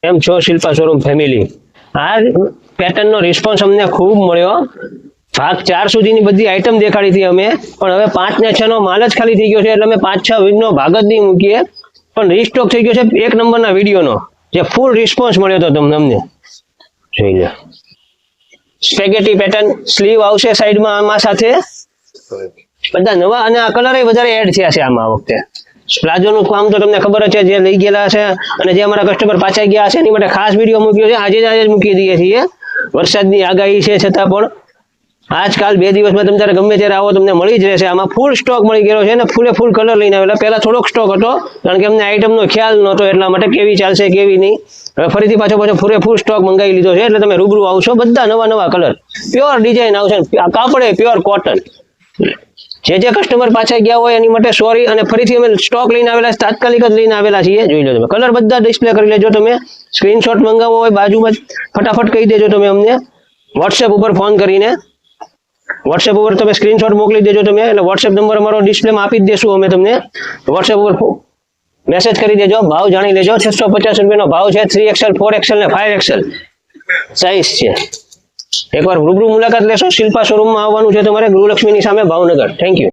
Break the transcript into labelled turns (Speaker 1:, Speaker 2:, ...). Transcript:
Speaker 1: એમ છો Shilpa showroom family? આ પેટર્નનો રિસ્પોન્સ અમને ખૂબ મળ્યો. ભાગ 4 સુધીની બધી આઈટમ દેખાડી હતી અમે, પણ હવે 5 ને 6 નો માલ જ ખાલી થઈ ગયો છે, એટલે અમે 5-6 વીકનો ભાગ જ નહીં મૂકીએ, પણ રીસ્ટોક થઈ ગયો છે 1 નંબરના વિડીયોનો, જે ફૂલ રિસ્પોન્સ મળ્યો હતો તમને. અમને જોઈ લો, સ્પેગેટી પેટર્ન સ્લીવ આવશે સાઈડમાં આમાં સાથે, બધા નવા, અને આ કલર વધારે એડ થયા છે આમાં આ વખતે. પ્લાઝોનું કામ તો તમને ખબર જ છે, જે લઈ ગયેલા છે અને જે અમારા કસ્ટમર પાછા ગયા છે એની માટે ખાસ વિડીયો મૂક્યો છે. આજે જ મૂકી દઈએ છીએ. વરસાદની આગાહી છે છતાં પણ આજકાલ 2 દિવસમાં તમે ત્યારે ગમે ત્યારે આવો તમને મળી જ રહેશે. આમાં ફૂલ સ્ટોક મળી ગયો છે અને ફૂલ કલર લઈને આવેલા. પહેલા થોડોક સ્ટોક હતો, કારણ કે અમને આઈટમનો ખ્યાલ નહોતો, એટલા માટે કેવી ચાલશે કેવી નહીં. હવે ફરીથી પાછો ફૂલ સ્ટોક મંગાવી લીધો છે, એટલે તમે રૂબરૂ આવશો. બધા નવા કલર, પ્યોર ડિઝાઇન આવશે. કાપડ પ્યોર કોટન. જે કસ્ટમર પાછા ગયા હોય એની માટે સોરી, અને ફરીથી અમે સ્ટોક લઈને આવેલા, તાત્કાલિક જ લઈને આવેલા છીએ. જોઈ લો તમે, કલર બધા ડિસ્પ્લે કરી લેજો. તમે સ્ક્રીનશોટ મંગાવવો હોય બાજુમાં ફટાફટ કહી દેજો તમે અમને વોટ્સએપ ઉપર ફોન કરીને. વોટ્સએપ ઉપર તમે સ્ક્રીનશોટ મોકલી દેજો તમે, એટલે વોટ્સએપ નંબર અમારો ડિસ્પ્લેમાં આપી જ દેશું અમે તમને. વોટ્સએપ ઉપર મેસેજ કરી દેજો, ભાવ જાણી લેજો. 650 રૂપિયાનો ભાવ છે. 3XL 4XL ને 5XL સાઇઝ છે. એકવાર રૂબરૂ મુલાકાત લેશો. શિલ્પા શોરૂમમાં આવવાનું છે તમારે, ગૃહલક્ષ્મીની સામે, ભાવનગર. Thank you.